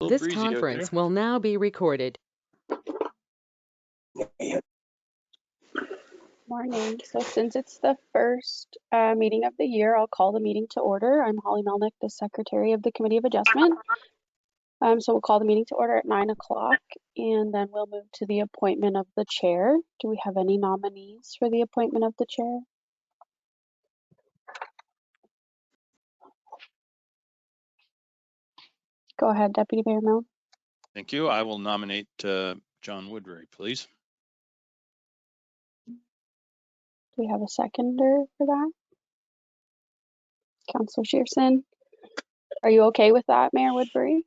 This conference will now be recorded. Morning. So since it's the first meeting of the year, I'll call the meeting to order. I'm Holly Melnick, the Secretary of the Committee of Adjustment. So we'll call the meeting to order at 9 o'clock, and then we'll move to the appointment of the chair. Do we have any nominees for the appointment of the chair? Go ahead, Deputy Mayor Milne. Thank you. I will nominate John Woodbury, please. Do we have a seconder for that? Councillor Shearson. Are you okay with that, Mayor Woodbury?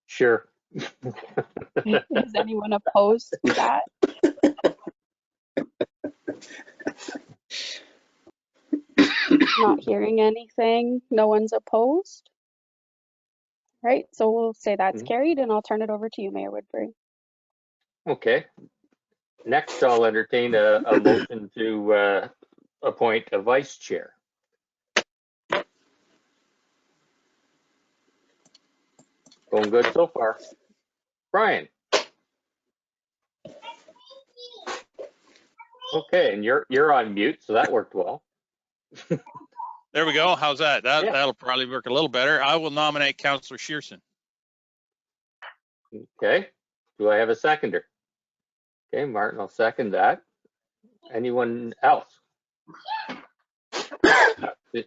Sure. Is anyone opposed to that? Not hearing anything. No one's opposed. Right, so we'll say that's carried, and I'll turn it over to you, Mayor Woodbury. Okay. Next, I'll entertain a motion to appoint a vice chair. Going good so far. Brian. Okay, and you're on mute, so that worked well. There we go. How's that? Yeah. That'll probably work a little better. I will nominate Councillor Shearson. Okay. Do I have a seconder? Okay, Martin, I'll second that. Anyone else?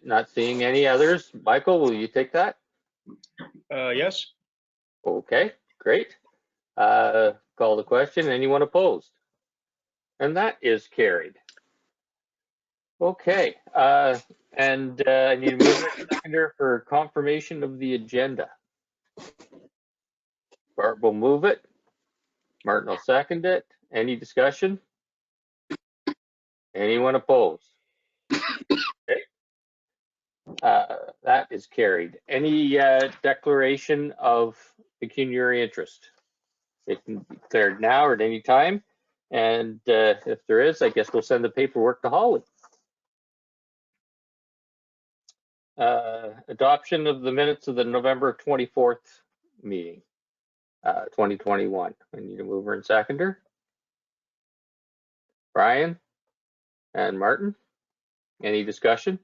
Not seeing any others. Michael, will you take that? Yes. Okay, great. Call the question. Anyone opposed? And that is carried. Okay, and I need a mover and seconder for confirmation of the agenda. Barb will move it. Martin will second it. Any discussion? Anyone opposed? Okay. That is carried. Any declaration of pecuniary interest? It can be declared now or at any time. And if there is, I guess we'll send the paperwork to Holly. Adoption of the minutes of the November 24th meeting, 2021. I need a mover and seconder. Brian and Martin. Any discussion?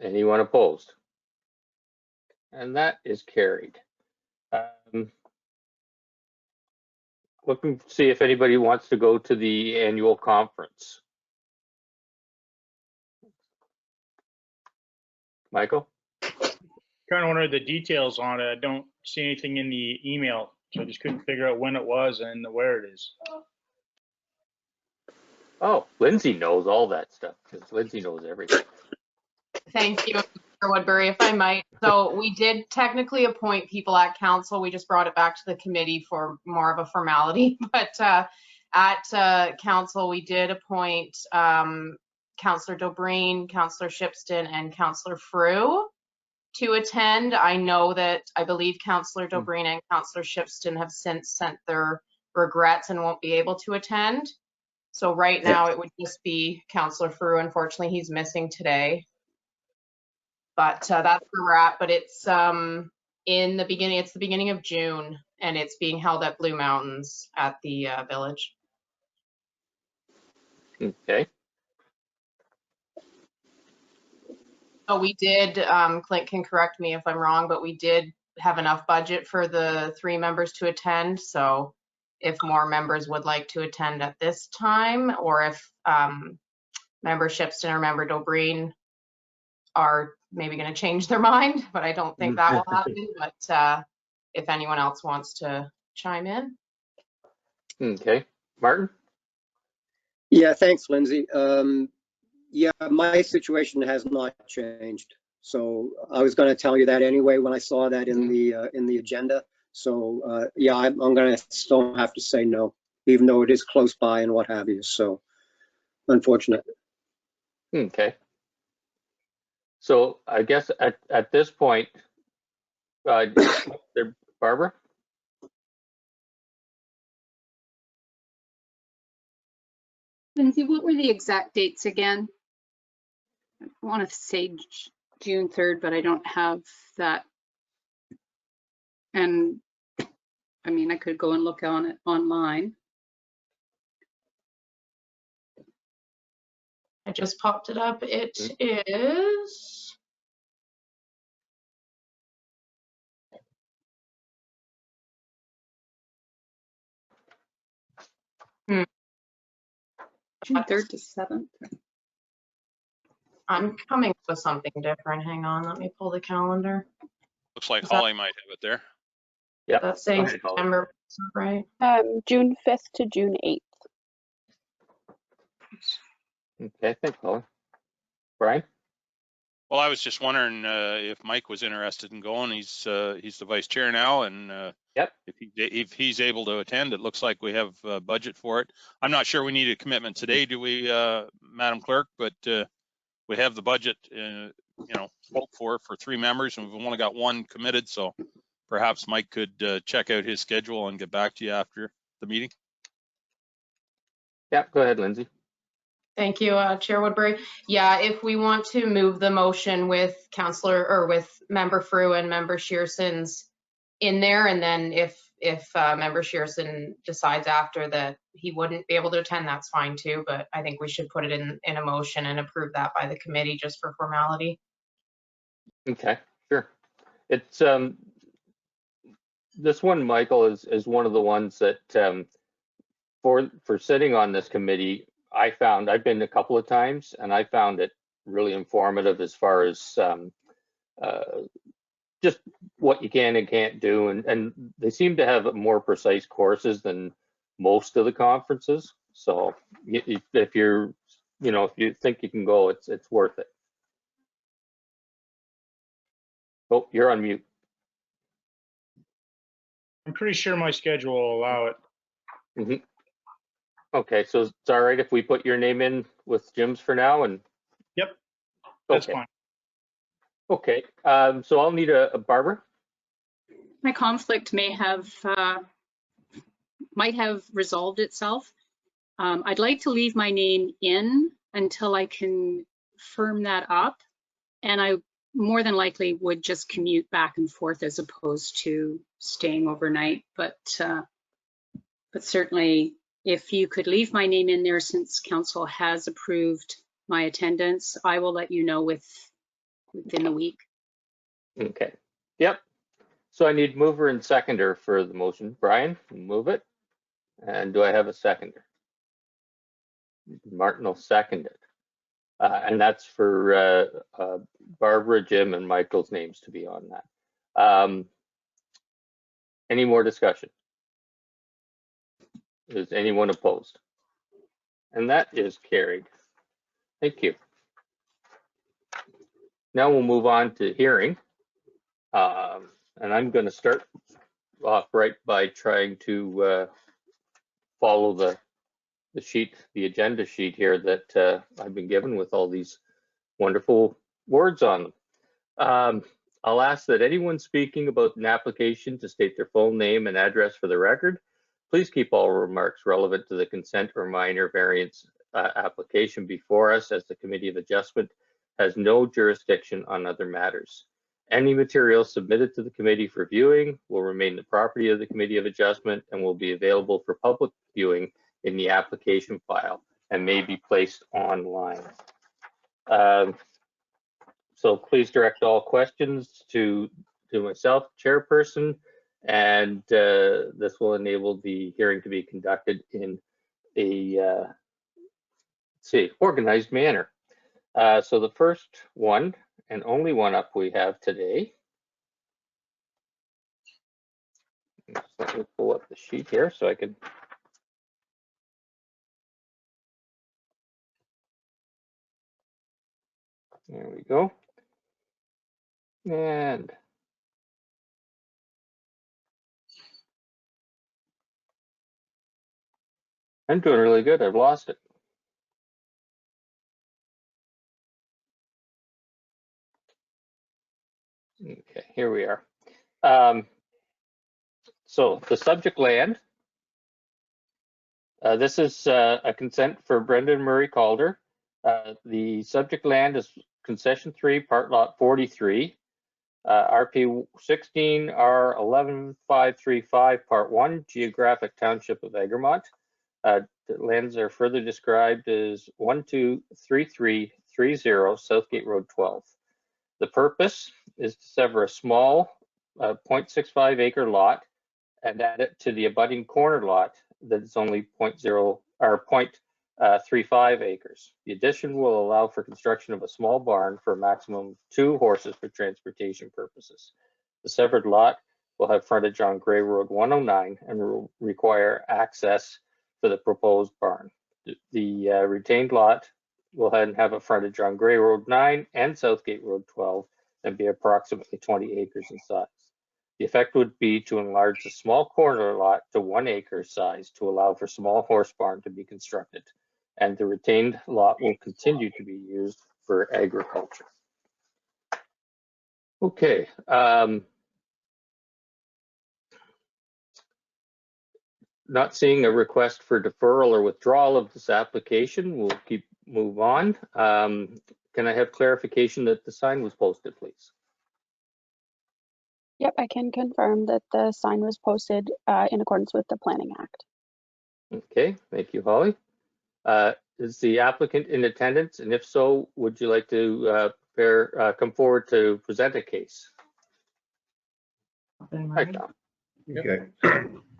Anyone opposed? And that is carried. Looking to see if anybody wants to go to the annual conference. Michael? Trying to wonder the details on it. I don't see anything in the email, so I just couldn't figure out when it was and where it is. Oh, Lindsay knows all that stuff because Lindsay knows everything. Thank you, Mr. Woodbury, if I might. So we did technically appoint people at council. We just brought it back to the committee for more of a formality. But at council, we did appoint Councillor Dobreen, Councillor Shipston, and Councillor Frew to attend. I know that I believe Councillor Dobreen and Councillor Shipston have since sent their regrets and won't be able to attend. So right now it would just be Councillor Frew. Unfortunately, he's missing today. But that's where we're at. But it's in the beginning. It's the beginning of June, and it's being held at Blue Mountains at the village. Okay. So we did. Clint can correct me if I'm wrong, but we did have enough budget for the 3 members to attend. So if more members would like to attend at this time, or if Member Shipston or Member Dobreen are maybe going to change their mind, but I don't think that will happen. But if anyone else wants to chime in. Okay. Martin? Yeah, thanks, Lindsay. Yeah, my situation has not changed. So I was going to tell you that anyway when I saw that in the agenda. So yeah, I'm going to still have to say no, even though it is close by and what have you. So unfortunate. Okay. So I guess at this point, Barbara? Lindsay, what were the exact dates again? I want to say June 3rd, but I don't have that. And I mean, I could go and look on it online. I just popped it up. It is. June 3rd to 7th. I'm coming up with something different. Hang on, let me pull the calendar. Looks like Is that- Holly might have it there. Yeah. That's saying Okay, Holly. September, right? June 5th to June 8th. Okay, thanks, Holly. Brian? Well, I was just wondering if Mike was interested in going. He's the vice chair now, and Yep. if he's able to attend, it looks like we have budget for it. I'm not sure we need a commitment today, do we, Madam Clerk? But we have the budget, hoped for 3 members, and we've only got 1 committed. So perhaps Mike could check out his schedule and get back to you after the meeting. Yeah, go ahead, Lindsay. Thank you, Chair Woodbury. Yeah, if we want to move the motion with with Member Frew and Member Shearson's in there, and then if Member Shearson decides after that he wouldn't be able to attend, that's fine too. But I think we should put it in a motion and approve that by the committee just for formality. Okay, sure. It's this one, Michael, is one of the ones that for sitting on this committee, I've been a couple of times, and I found it really informative as far as just what you can and can't do, and they seem to have more precise courses than most of the conferences. So if you're, if you think you can go, it's worth it. Oh, you're on mute. I'm pretty sure my schedule will allow it. Mm-hmm. Okay, so it's all right if we put your name in with Jim's for now, and Yep, that's okay. fine. Okay, so I'll need a Barbara. My conflict might have resolved itself. I'd like to leave my name in until I can firm that up, and I more than likely would just commute back and forth as opposed to staying overnight. But certainly, if you could leave my name in there, since council has approved my attendance, I will let you know within the week. Okay, yep. So I need mover and seconder for the motion. Brian, move it. And do I have a seconder? Martin will second it. And that's for Barbara, Jim, and Michael's names to be on that. Any more discussion? Is anyone opposed? And that is carried. Thank you. Now we'll move on to hearing. And I'm going to start off right by trying to follow the agenda sheet here that I've been given with all these wonderful words on them. I'll ask that anyone speaking about an application to state their full name and address for the record. Please keep all remarks relevant to the consent or minor variance application before us, as the Committee of Adjustment has no jurisdiction on other matters. Any material submitted to the committee for viewing will remain the property of the Committee of Adjustment and will be available for public viewing in the application file and may be placed online. So please direct all questions to myself, chairperson, and this will enable the hearing to be conducted in a organized manner. So the first one and only one up we have today. Just let me pull up the sheet here so I can. There we go. And I'm doing really good. I've lost it. Okay, here we are. So the subject land. This is a consent for Brendan Murray Calder. The subject land is Concession 3, Part Lot 43, RP 16, R11535, Part 1, Geographic Township of Egremont. The lands are further described as 123330 Southgate Road 12. The purpose is to sever a small 0.65 acre lot and add it to the abutting corner lot that is only 0.35 acres. The addition will allow for construction of a small barn for a maximum of 2 horses for transportation purposes. The severed lot will have frontage on Gray Road 109 and will require access for the proposed barn. The retained lot will then have a frontage on Gray Road 9 and Southgate Road 12 and be approximately 20 acres in size. The effect would be to enlarge the small corner lot to 1 acre size to allow for small horse barn to be constructed, and the retained lot will continue to be used for agriculture. Okay. Not seeing a request for deferral or withdrawal of this application, we'll move on. Can I have clarification that the sign was posted, please? Yep, I can confirm that the sign was posted in accordance with the Planning Act. Okay, thank you, Holly. Is the applicant in attendance? And if so, would you like to come forward to present a case? Hi, Tom. Okay.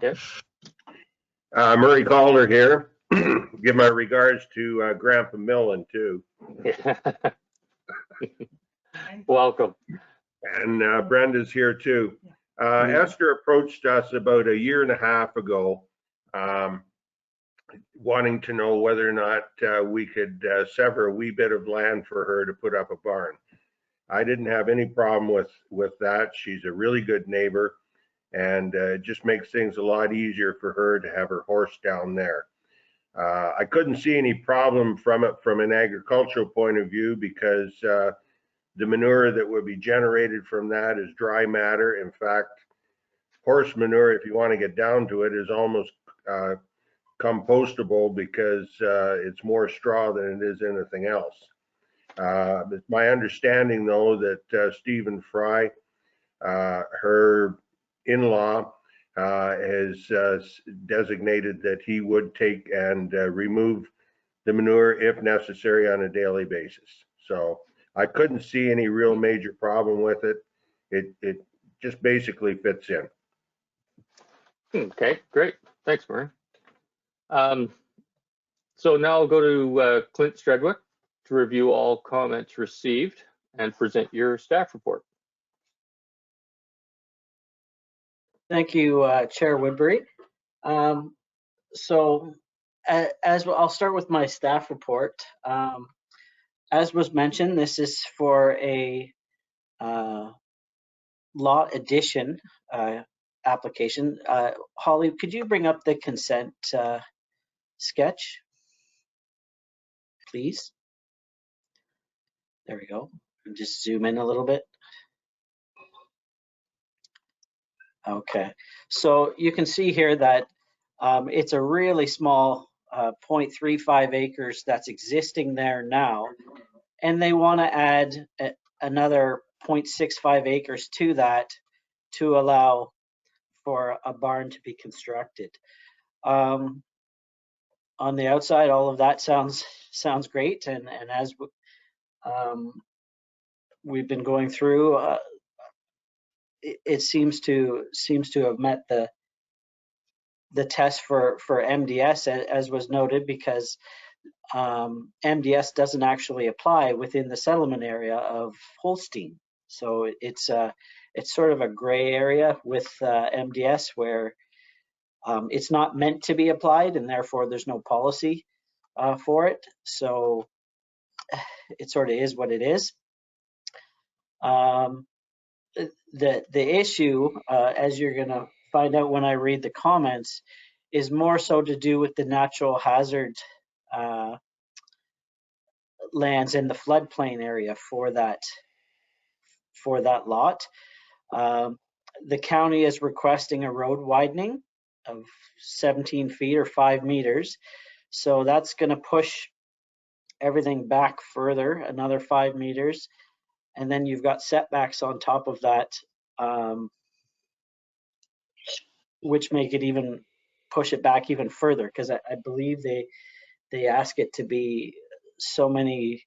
Yep. Murray Calder here. Give my regards to Grandpa Millen too. Welcome. And Brenda's here too. Esther approached us about 1.5 years ago, wanting to know whether or not we could sever a wee bit of land for her to put up a barn. I didn't have any problem with that. She's a really good neighbor, and it just makes things a lot easier for her to have her horse down there. I couldn't see any problem from it from an agricultural point of view, because the manure that would be generated from that is dry matter. In fact, horse manure, if you want to get down to it, is almost compostable, because it's more straw than it is anything else. It's my understanding, though, that Stephen Fry, her in-law, has designated that he would take and remove the manure if necessary on a daily basis. So I couldn't see any real major problem with it. It just basically fits in. Okay, great. Thanks, Murray. So now I'll go to Clint Stredwick to review all comments received and present your staff report. Thank you, Chair Woodbury. So as I'll start with my staff report. As was mentioned, this is for a lot addition application. Holly, could you bring up the consent sketch, please? There we go. And just zoom in a little bit. Okay, so you can see here that it's a really small 0.35 acres that's existing there now, and they want to add another 0.65 acres to that to allow for a barn to be constructed. On the outside, all of that sounds great, and as we've been going through, it seems to have met the test for MDS, as was noted, because MDS doesn't actually apply within the settlement area of Holstein. So it's sort of a gray area with MDS, where it's not meant to be applied, and therefore there's no policy for it. So it sort of is what it is. The issue, as you're going to find out when I read the comments, is more so to do with the natural hazard lands in the floodplain area for that lot. The county is requesting a road widening of 17 feet or 5 meters. So that's going to push everything back further, another 5 meters. And then you've got setbacks on top of that, which make it even push it back even further, because I believe they ask it to be so many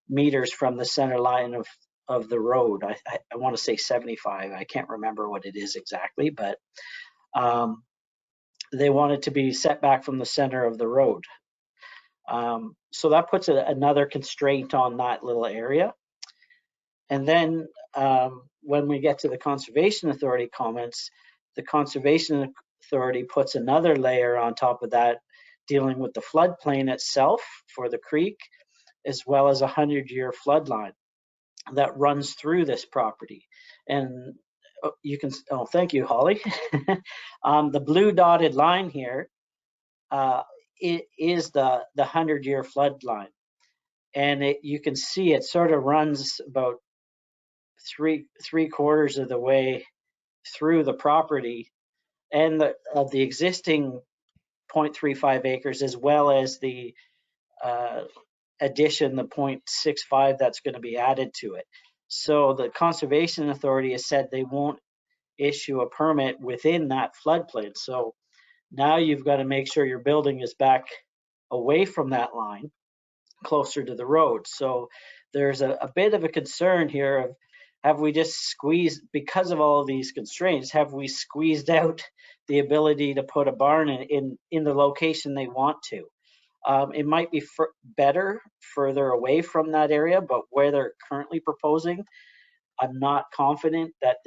meters from the center line of the road. I want to say 75. I can't remember what it is exactly, but they want it to be set back from the center of the road. So that puts another constraint on that little area. And then when we get to the Conservation Authority comments, the Conservation Authority puts another layer on top of that, dealing with the floodplain itself for the creek, as well as a 100-year flood line that runs through this property. And you can, oh, thank you, Holly. The blue dotted line here it is the 100-year flood line. And you can see it sort of runs about three quarters of the way through the property and of the existing 0.35 acres, as well as the addition, the 0.65 that's going to be added to it. So the Conservation Authority has said they won't issue a permit within that floodplain. So now you've got to make sure your building is back away from that line, closer to the road. So there's a bit of a concern here of, have we just squeezed, because of all of these constraints, have we squeezed out the ability to put a barn in the location they want to? It might be better further away from that area, but where they're currently proposing, I'm not confident that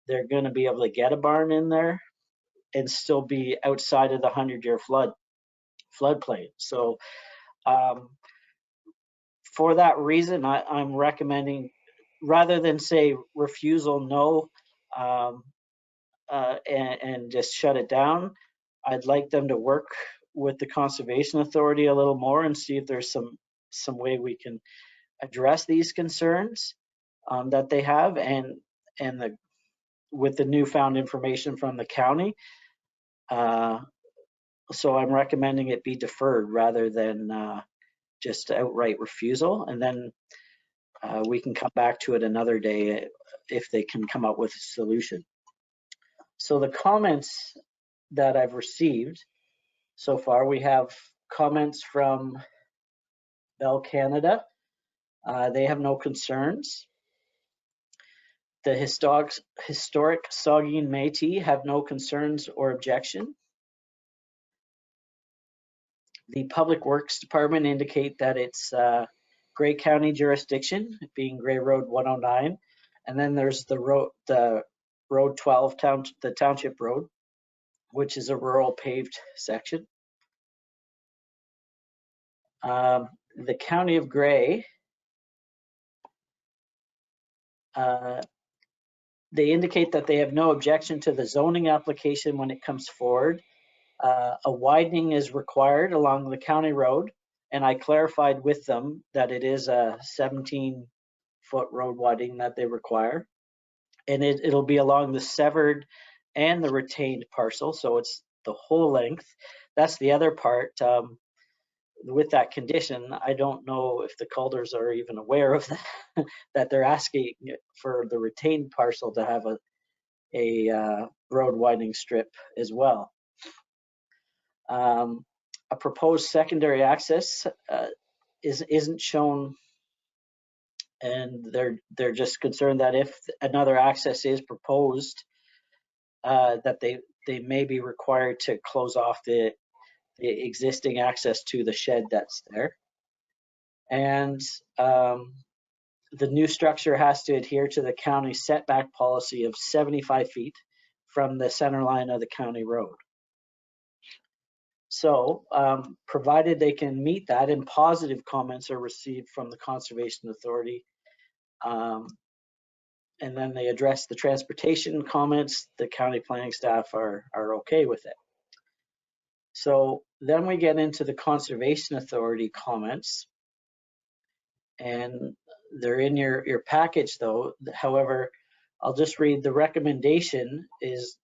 they're going to be able to get a barn in there and still be outside of the 100-year floodplain. So for that reason, I'm recommending, rather than say refusal no and just shut it down, I'd like them to work with the Conservation Authority a little more and see if there's some way we can address these concerns that they have, and with the newfound information from the county. So I'm recommending it be deferred rather than just outright refusal, and then we can come back to it another day if they can come up with a solution. So the comments that I've received so far, we have comments from Bell Canada. They have no concerns. The historic Saugeen Métis have no concerns or objection. The Public Works Department indicate that it's Grey County jurisdiction, being Grey Road 109, and then there's the road 12, the Township Road, which is a rural paved section. The County of Grey, they indicate that they have no objection to the zoning application when it comes forward. A widening is required along the county road, and I clarified with them that it is a 17-foot road widening that they require, and it'll be along the severed and the retained parcel, so it's the whole length. That's the other part. With that condition, I don't know if the Caulder's are even aware of that, that they're asking for the retained parcel to have a road widening strip as well. A proposed secondary access isn't shown, and they're just concerned that if another access is proposed, that they may be required to close off the existing access to the shed that's there. And the new structure has to adhere to the county setback policy of 75 feet from the center line of the county road. So provided they can meet that, and positive comments are received from the Conservation Authority, and then they address the transportation comments, the county planning staff are okay with it. So then we get into the Conservation Authority comments, and they're in your package though. However, I'll just read the recommendation is,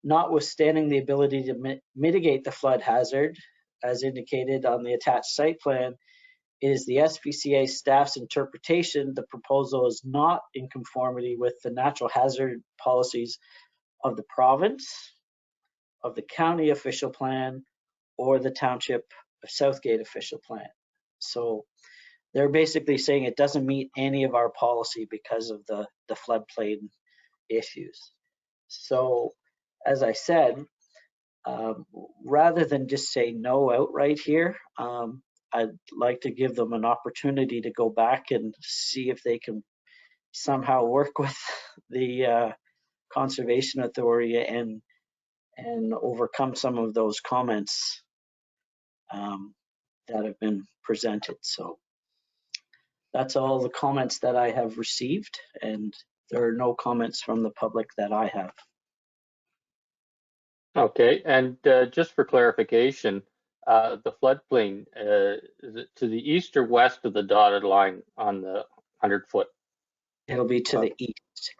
notwithstanding the ability to mitigate the flood hazard, as indicated on the attached site plan, It is the SPCA staff's interpretation the proposal is not in conformity with the natural hazard policies of the province, of the county official plan, or the township of Southgate official plan. So they're basically saying it doesn't meet any of our policy because of the floodplain issues. So as I said, rather than just say no outright here, I'd like to give them an opportunity to go back and see if they can somehow work with the Conservation Authority and overcome some of those comments that have been presented. So that's all the comments that I have received, and there are no comments from the public that I have. Okay, and just for clarification, the floodplain, is it to the east or west of the dotted line on the 100-foot? It'll be to the east.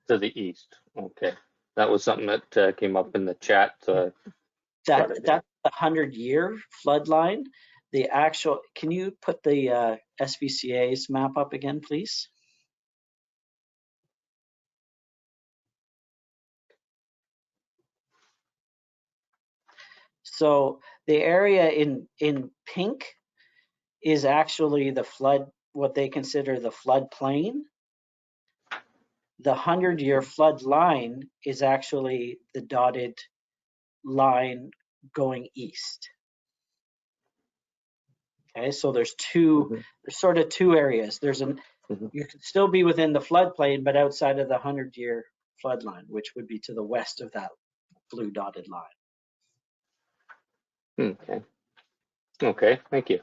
To the east, okay. That was something that came up in the chat. That's the 100-year flood line. The actual, can you put the SPCA's map up again, please? So the area in pink is actually the flood, what they consider the floodplain. The 100-year flood line is actually the dotted line going east. Okay, so there's there's sort of two areas. There's you can still be within the floodplain, but outside of the 100-year flood line, which would be to the west of that blue dotted line. Okay. Okay, thank you.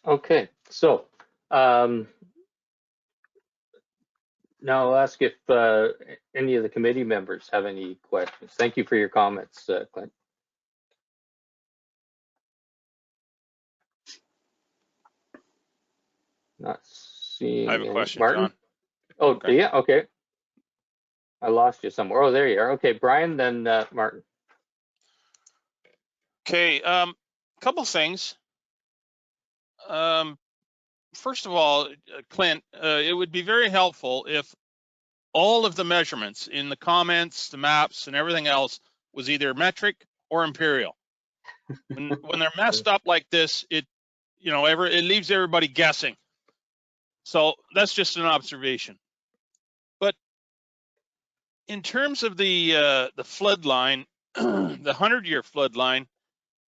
Okay, so now I'll ask if any of the committee members have any questions. Thank you for your comments, Clint. Not seeing I have a any. question, Martin? John. Oh, Okay. yeah, okay. I lost you somewhere. Oh, there you are. Okay, Brian, then Martin. Okay, couple things. First of all, Clint, it would be very helpful if all of the measurements in the comments, the maps, and everything else was either metric or imperial. When they're messed up like this, it leaves everybody guessing. So that's just an observation. But in terms of the flood line, the 100-year flood line,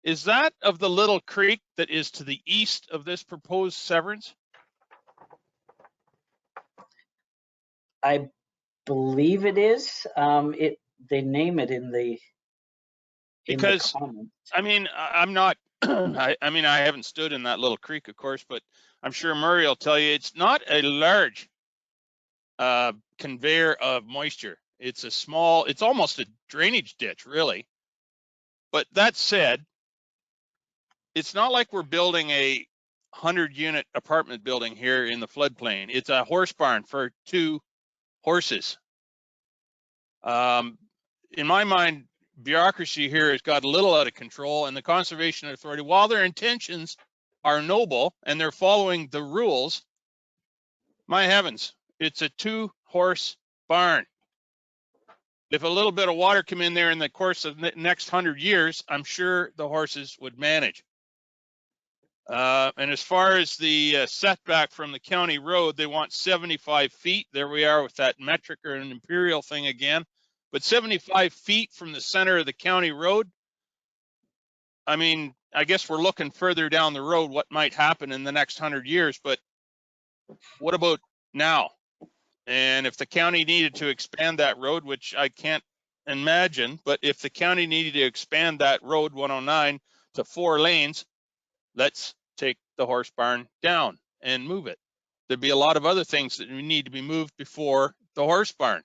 is that of the little creek that is to the east of this proposed severance? I believe it is. They name it in the Because comments. I mean, I'm not. I haven't stood in that little creek, of course, but I'm sure Murray will tell you it's not a large conveyor of moisture. It's a small. It's almost a drainage ditch, really. But that said, it's not like we're building a 100-unit apartment building here in the floodplain. It's a horse barn for 2 horses. In my mind, bureaucracy here has got a little out of control, and the Conservation Authority, while their intentions are noble and they're following the rules, my heavens, it's a 2-horse barn. If a little bit of water come in there in the course of the next 100 years, I'm sure the horses would manage. And as far as the setback from the county road, they want 75 feet. There we are with that metric or an imperial thing again. But 75 feet from the center of the county road, I mean, I guess we're looking further down the road what might happen in the next 100 years, but what about now? And if the county needed to expand that road, which I can't imagine, but if the county needed to expand that road 109 to 4 lanes, let's take the horse barn down and move it. There'd be a lot of other things that need to be moved before the horse barn.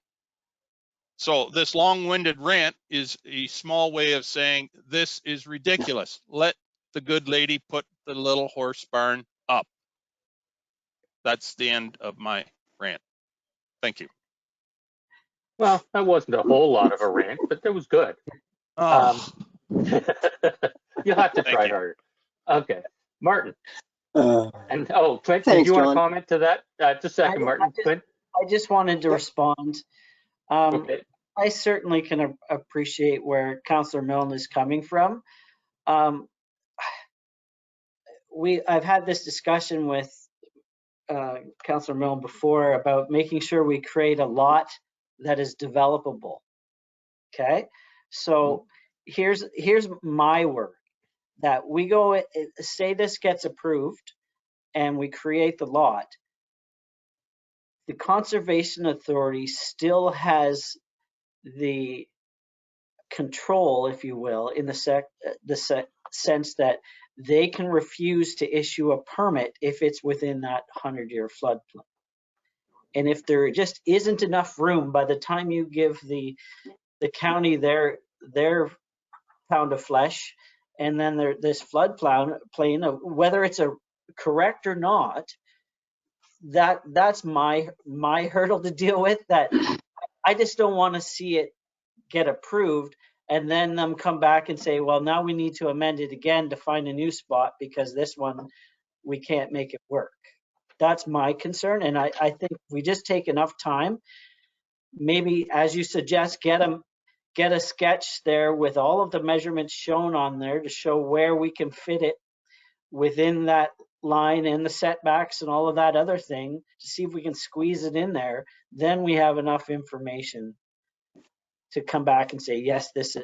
So this long-winded rant is a small way of saying this is ridiculous. Let the good lady put the little horse barn up. That's the end of my rant. Thank you. Well, that wasn't a whole lot of a rant, but that was good. Oh, You'll have to Thank try you. harder. Okay, Martin. Uh, And oh, Clint, did Thanks, you want to John. comment to that? Just a second, Martin. Clint? I just wanted to Yep. respond. Okay. I certainly can appreciate where Councillor Milne is coming from. I've had this discussion with Councillor Milne before about making sure we create a lot that is developable. Okay, so here's my worry, that we go, say this gets approved and we create the lot. The Conservation Authority still has the control, if you will, in the sense that they can refuse to issue a permit if it's within that 100-year floodplain. And if there just isn't enough room by the time you give the county their pound of flesh, and then this floodplain, whether it's a correct or not, that's my hurdle to deal with. That I just don't want to see it get approved and then them come back and say, well, now we need to amend it again to find a new spot because this one we can't make it work. That's my concern, and I think if we just take enough time, maybe as you suggest, get a sketch there with all of the measurements shown on there to show where we can fit it within that line and the setbacks and all of that other thing to see if we can squeeze it in there. Then we have enough information to come back and say, yes, this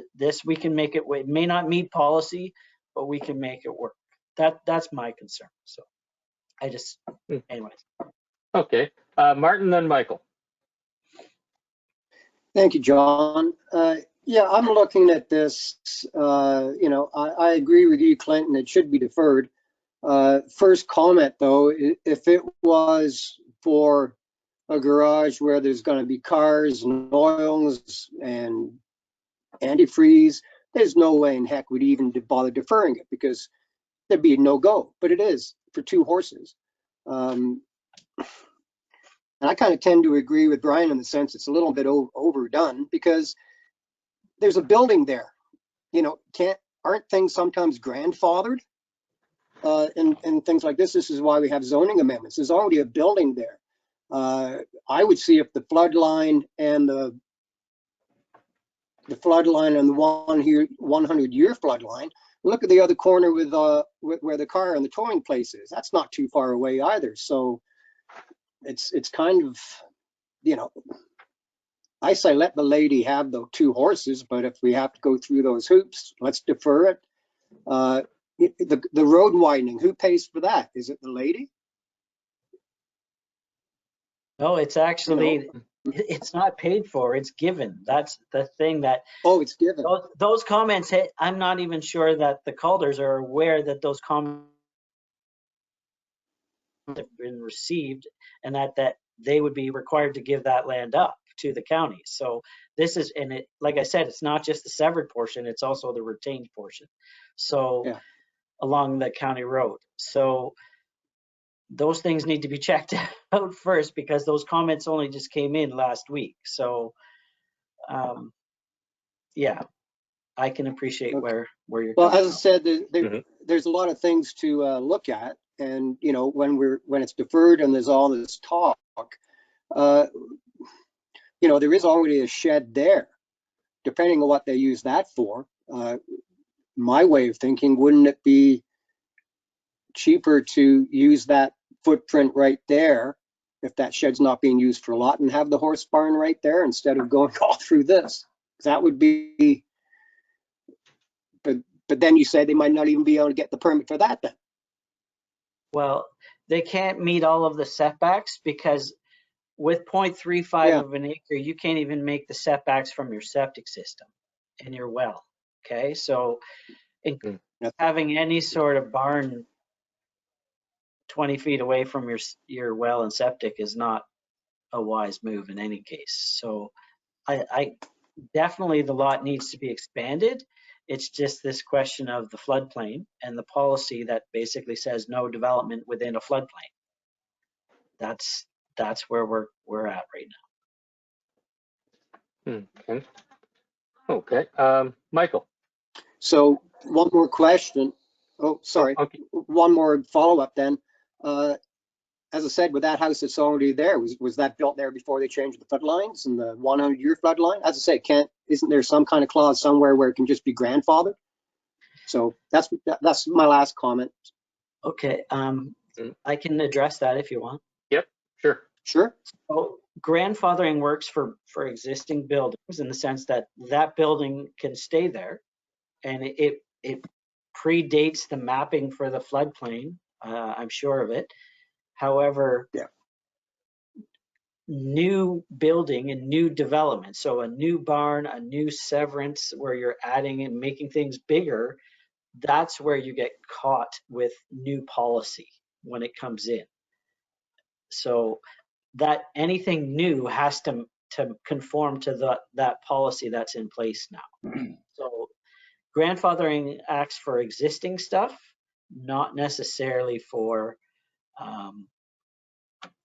we can make it. It may not meet policy, but we can make it work. That's my concern. So I just, anyways. Okay, Martin, then Michael. Thank you, John. Yeah, I'm looking at this, I agree with you, Clinton, it should be deferred. First comment though, if it was for a garage where there's going to be cars and oils and antifreeze, there's no way in heck we'd even bother deferring it because there'd be no go, but it is for 2 horses. And I kind of tend to agree with Brian in the sense it's a little bit overdone because there's a building there. Aren't things sometimes grandfathered? And things like this. This is why we have zoning amendments. There's already a building there. I would see if the flood line and the 100-year flood line. Look at the other corner with where the car and the towing place is. That's not too far away either. So it's kind of, I say let the lady have the 2 horses, but if we have to go through those hoops, let's defer it. The road widening, who pays for that? Is it the lady? No, it's actually, it's not paid for, it's given. That's the thing that. Oh, it's given. Those comments, I'm not even sure that the Calders are aware that those comments have been received and that they would be required to give that land up to the county. So this is, and it, like I said, it's not just the severed portion, it's also the retained portion. So yeah. Along the county road. So those things need to be checked out first because those comments only just came in last week. So yeah, I can appreciate where you're well, as I from. said, there's a lot of things to look at, and when it's deferred and there's all this talk, there is already a shed there. Depending on what they use that for, my way of thinking, wouldn't it be cheaper to use that footprint right there if that shed's not being used for a lot and have the horse barn right there instead of going all through this? That would be, but then you say they might not even be able to get the permit for that then. Well, they can't meet all of the setbacks because with 0.35 of an acre, you can't even make the setbacks from your septic system and your well. Okay, so having any sort of barn 20 feet away from your well and septic is not a wise move in any case. So I definitely, the lot needs to be expanded. It's just this question of the floodplain and the policy that basically says no development within a floodplain. That's where we're at right now. Okay. Okay, Michael. So one more question. Oh, sorry. Okay. One more follow-up then. As I said, with that house that's already there, was that built there before they changed the flood lines and the 100-year flood line? As I say, isn't there some kind of clause somewhere where it can just be grandfathered? So that's my last comment. Okay, I can address that if you want. Yep, sure. Sure. So grandfathering works for existing buildings in the sense that that building can stay there, and it predates the mapping for the floodplain. I'm sure of it. However, yeah, new building and new development, so a new barn, a new severance where you're adding and making things bigger, that's where you get caught with new policy when it comes in. So that anything new has to conform to that policy that's in place now. So grandfathering acts for existing stuff, not necessarily for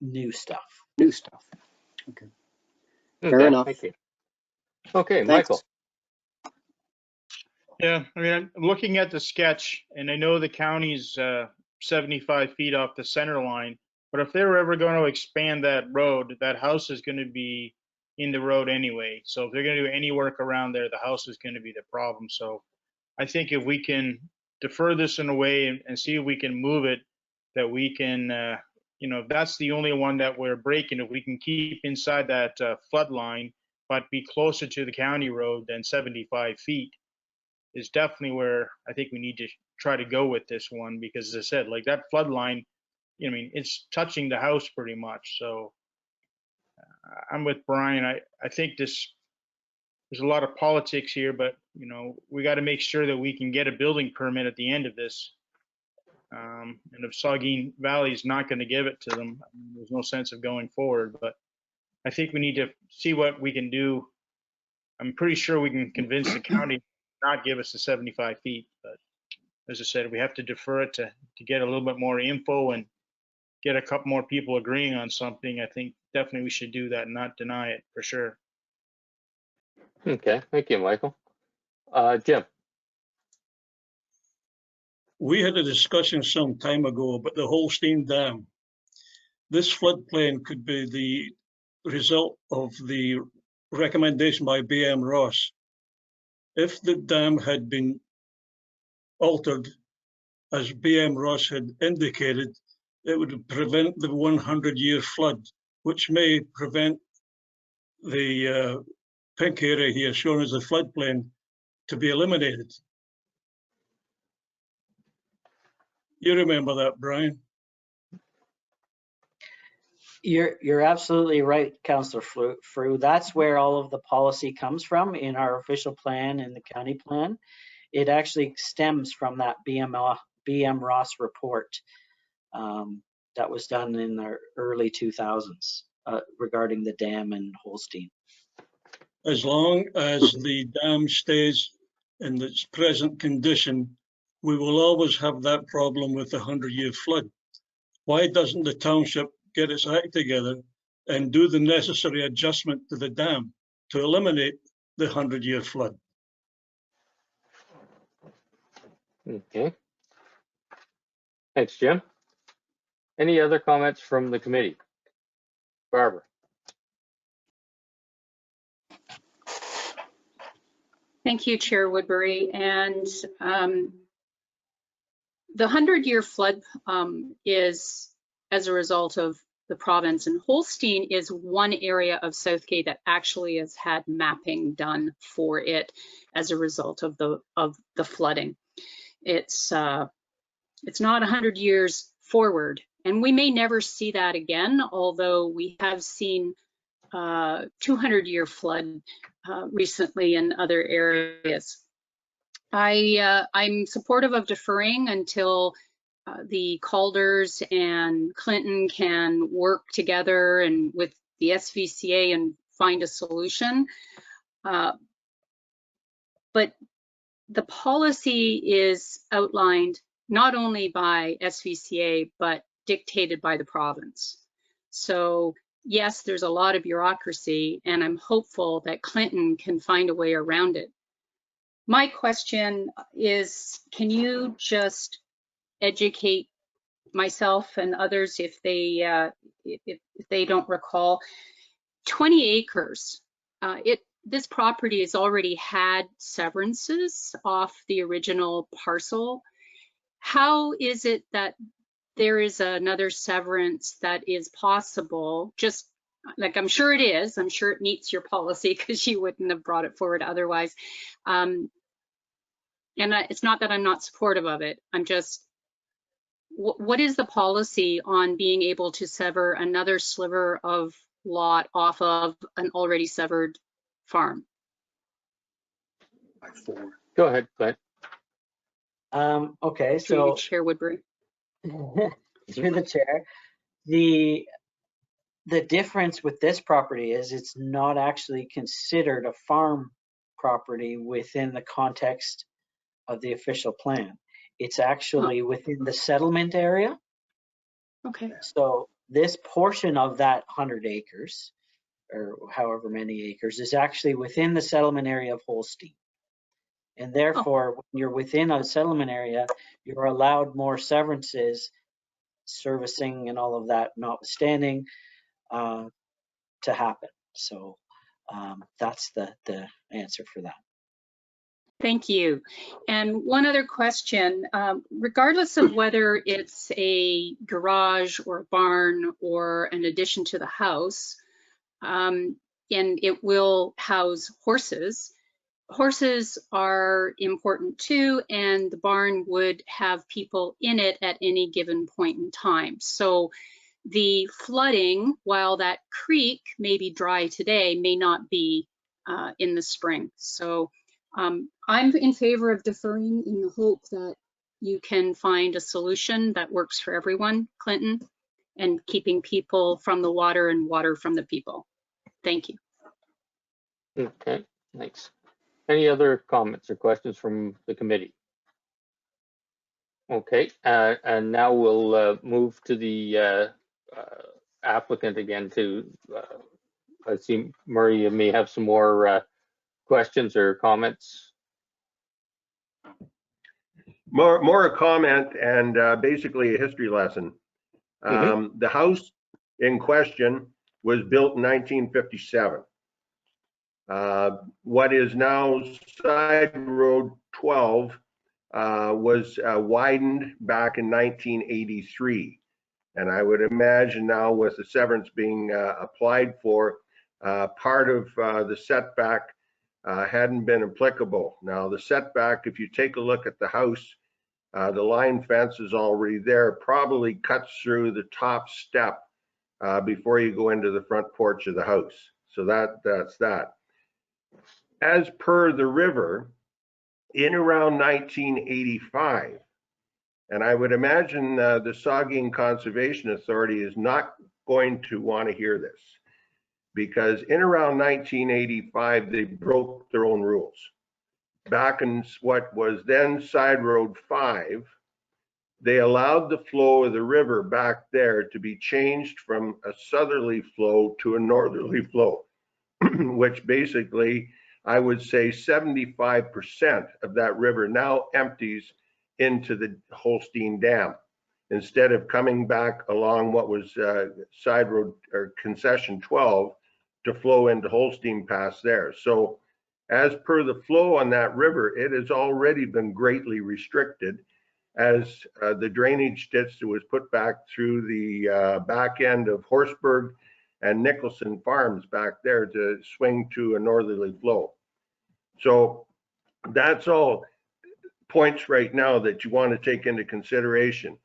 new stuff. New stuff. Okay. Fair Okay, enough. thank you. Okay, Thanks. Michael. Yeah, I mean, I'm looking at the sketch, and I know the county's 75 feet off the center line, but if they're ever going to expand that road, that house is going to be in the road anyway. So if they're going to do any work around there, the house is going to be the problem. So I think if we can defer this in a way and see if we can move it, that we can, you know, if that's the only one that we're breaking, if we can keep inside that flood line, but be closer to the county road than 75 feet, is definitely where I think we need to try to go with this one, because as I said, like that flood line, I mean, it's touching the house pretty much. So I'm with Brian. I think there's a lot of politics here, but you know, we got to make sure that we can get a building permit at the end of this. And if Saugeen Valley is not going to give it to them, I mean, there's no sense of going forward. But I think we need to see what we can do. I'm pretty sure we can convince the county not give us the 75 feet, but as I said, we have to defer it to get a little bit more info and get a couple more people agreeing on something. I think definitely we should do that and not deny it for sure. Okay, thank you, Michael. Jim. We had a discussion some time ago about the Holstein Dam. This floodplain could be the result of the recommendation by BM Ross. If the dam had been altered, as BM Ross had indicated, it would prevent the 100-year flood, which may prevent the pink area here shown as the floodplain to be eliminated. You remember that, Brian? You're absolutely right, Councillor Frew. That's where all of the policy comes from in our official plan and the county plan. It actually stems from that BM Ross report that was done in the early 2000s regarding the dam in Holstein. As long as the dam stays in its present condition, we will always have that problem with the 100-year flood. Why doesn't the township get its act together and do the necessary adjustment to the dam to eliminate the 100-year flood? Okay. Thanks, Jim. Any other comments from the committee? Barbara. Thank you, Chair Woodbury. And the 100-year flood is as a result of the province, and Holstein is one area of Southgate that actually has had mapping done for it as a result of the flooding. It's not 100 years forward, and we may never see that again, although we have seen 200-year flood recently in other areas. I'm supportive of deferring until the Calders and Clinton can work together and with the SVCA and find a solution. But the policy is outlined not only by SVCA, but dictated by the province. So yes, there's a lot of bureaucracy, and I'm hopeful that Clinton can find a way around it. My question is, can you just educate myself and others if they don't recall? 20 acres. This property has already had severances off the original parcel. How is it that there is another severance that is possible? Just like, I'm sure it is. I'm sure it meets your policy because you wouldn't have brought it forward otherwise. And it's not that I'm not supportive of it. I'm just, what is the policy on being able to sever another sliver of lot off of an already severed farm? Go ahead, Clint. Okay, Through so you, Chair Woodbury. through the chair, the difference with this property is it's not actually considered a farm property within the context of the official plan. It's actually within the settlement area. Okay. So this portion of that 100 acres, or however many acres, is actually within the settlement area of Holstein. And therefore, when you're within a settlement area, you're allowed more severances, servicing and all of that notwithstanding, to happen. So that's the answer for that. Thank you. And one other question, regardless of whether it's a garage or a barn or an addition to the house, and it will house horses. Horses are important too, and the barn would have people in it at any given point in time. So the flooding, while that creek may be dry today, may not be in the spring. So I'm in favor of deferring in the hope that you can find a solution that works for everyone, Clinton, and keeping people from the water and water from the people. Thank you. Okay, thanks. Any other comments or questions from the committee? Okay, and now we'll move to the applicant again to, I see Murray, you may have some more questions or comments. More a comment and basically a history lesson. The house in question was built in 1957. What is now Side Road 12 was widened back in 1983. And I would imagine now with the severance being applied for, part of the setback hadn't been applicable. Now the setback, if you take a look at the house, the line fence is already there, probably cuts through the top step before you go into the front porch of the house. So that's that. As per the river, in around 1985, and I would imagine the Saugeen Conservation Authority is not going to want to hear this, because in around 1985, they broke their own rules. Back in what was then Side Road 5, they allowed the flow of the river back there to be changed from a southerly flow to a northerly flow, which basically, I would say 75% of that river now empties into the Holstein Dam, instead of coming back along what was Side Road or Concession 12 to flow into Holstein Pass there. So as per the flow on that river, it has already been greatly restricted as the drainage ditch that was put back through the back end of Horseburg and Nicholson Farms back there to swing to a northerly flow. So that's all points right now that you want to take into consideration.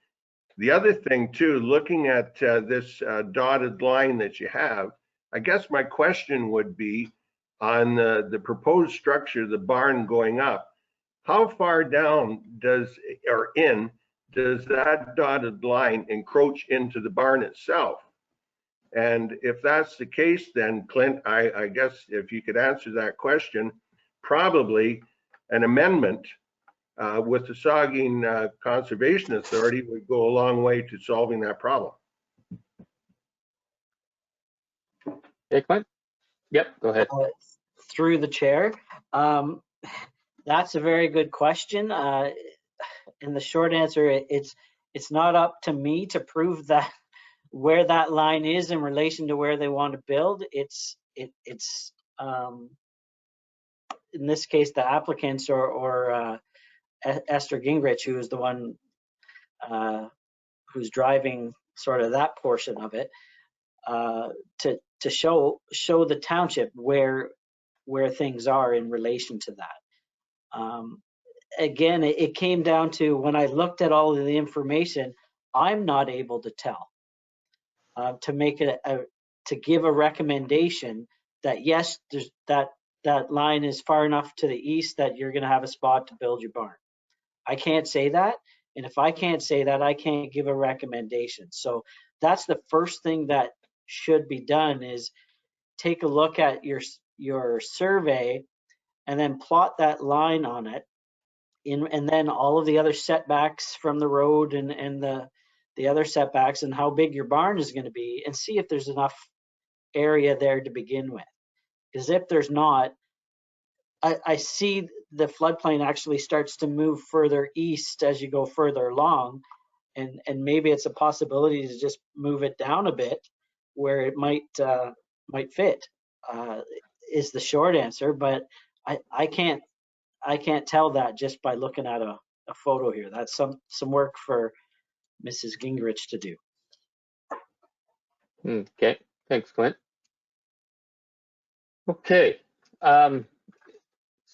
The other thing too, looking at this dotted line that you have, I guess my question would be on the proposed structure, the barn going up, how far down does that dotted line encroach into the barn itself? And if that's the case, then Clint, I guess if you could answer that question, probably an amendment with the Saugeen Conservation Authority would go a long way to solving that problem. Hey, Clint? Yep, go ahead. Through the chair. That's a very good question. And the short answer, it's not up to me to prove that where that line is in relation to where they want to build. It's in this case the applicants or Esther Gingrich, who is the one who's driving sort of that portion of it, to show the township where things are in relation to that. Again, it came down to when I looked at all of the information, I'm not able to tell to make it to give a recommendation that yes, there's that line is far enough to the east that you're going to have a spot to build your barn. I can't say that, and if I can't say that, I can't give a recommendation. So that's the first thing that should be done is take a look at your survey and then plot that line on it, and then all of the other setbacks from the road and the other setbacks and how big your barn is going to be, and see if there's enough area there to begin with. Because if there's not, I see the floodplain actually starts to move further east as you go further along, and maybe it's a possibility to just move it down a bit where it might fit. Is the short answer, but I can't tell that just by looking at a photo here. That's some work for Mrs. Gingrich to do. Okay, thanks, Clint. Okay, so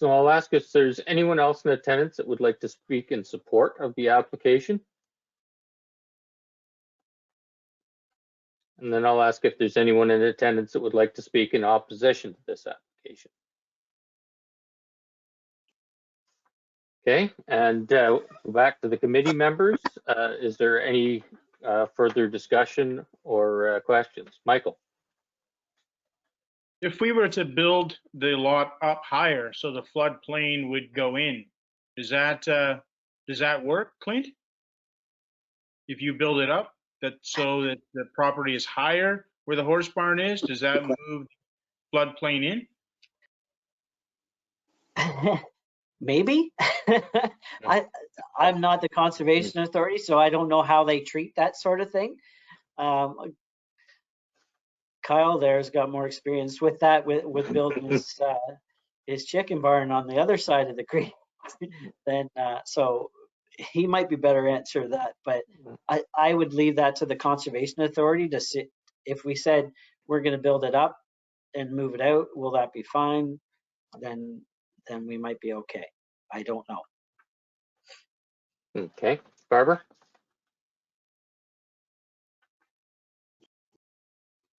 I'll ask if there's anyone else in attendance that would like to speak in support of the application. And then I'll ask if there's anyone in attendance that would like to speak in opposition to this application. Okay, and back to the committee members. Is there any further discussion or questions? Michael? If we were to build the lot up higher so the floodplain would go in, does that work, Clint? If you build it up so that the property is higher where the horse barn is, does that move floodplain in? Maybe. I'm not the conservation authority, so I don't know how they treat that sort of thing. Kyle there's got more experience with that, with building his chicken barn on the other side of the creek. Then so he might be better answer that, but I would leave that to the conservation authority to see. If we said we're going to build it up and move it out, will that be fine? Then we might be okay. I don't know. Okay, Barbara?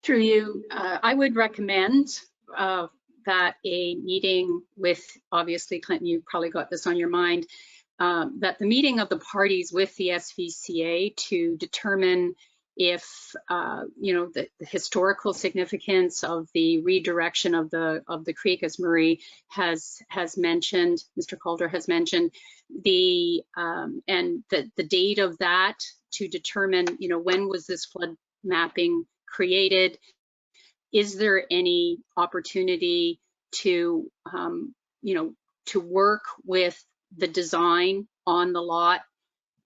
Through you, I would recommend that a meeting with, obviously, Clinton, you probably got this on your mind, that the meeting of the parties with the SVCA to determine if, the historical significance of the redirection of the creek, as Murray has mentioned, Mr. Calder has mentioned, and the date of that to determine, when was this flood mapping created? Is there any opportunity to, to work with the design on the lot?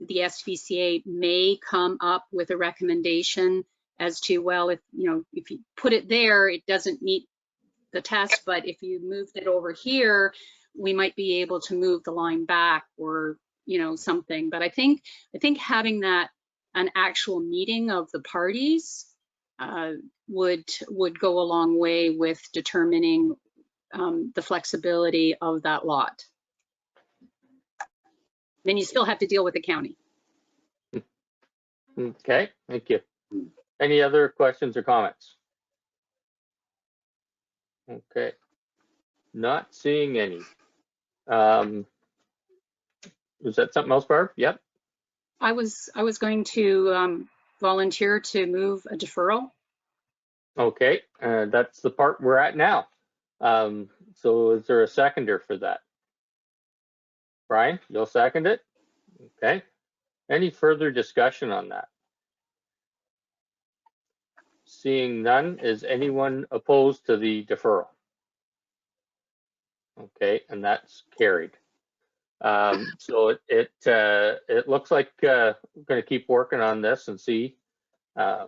The SVCA may come up with a recommendation as to, well, if you put it there, it doesn't meet the test, but if you moved it over here, we might be able to move the line back or, something. But I think having that, an actual meeting of the parties would go a long way with determining the flexibility of that lot. Then you still have to deal with the county. Okay, thank you. Any other questions or comments? Okay, not seeing any. Was that something else, Barb? Yep. I was going to volunteer to move a deferral. Okay, that's the part we're at now. So is there a seconder for that? Brian, you'll second it? Okay. Any further discussion on that? Seeing none, is anyone opposed to the deferral? Okay, and that's carried. So it looks like we're going to keep working on this and see what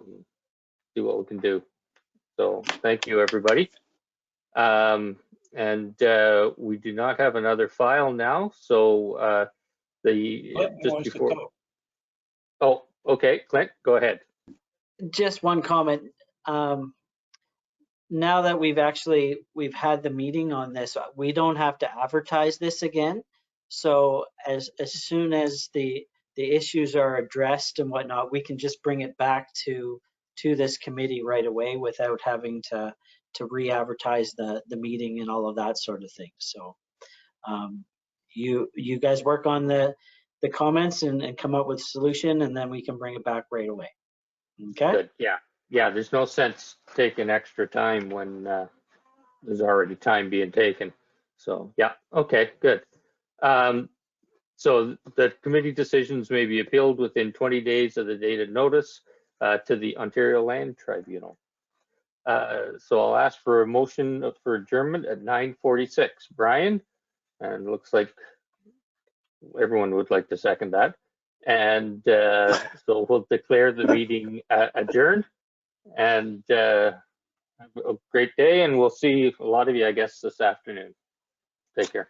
we can do. So thank you, everybody. And we do not have another file now. So just before. Oh, okay, Clint, go ahead. Just one comment. Now that we've had the meeting on this, we don't have to advertise this again. So as soon as the issues are addressed and whatnot, we can just bring it back to this committee right away without having to re-advertise the meeting and all of that sort of thing. So you guys work on the comments and come up with a solution, and then we can bring it back right away. Okay. Good. Yeah. There's no sense taking extra time when there's already time being taken. So yeah. Okay. Good. So the committee decisions may be appealed within 20 days of the date of notice to the Ontario Land Tribunal. So I'll ask for a motion for adjournment at 9:46. Brian, and it looks like everyone would like to second that. And so we'll declare the meeting adjourned. And have a great day, and we'll see a lot of you, I guess, this afternoon. Take care.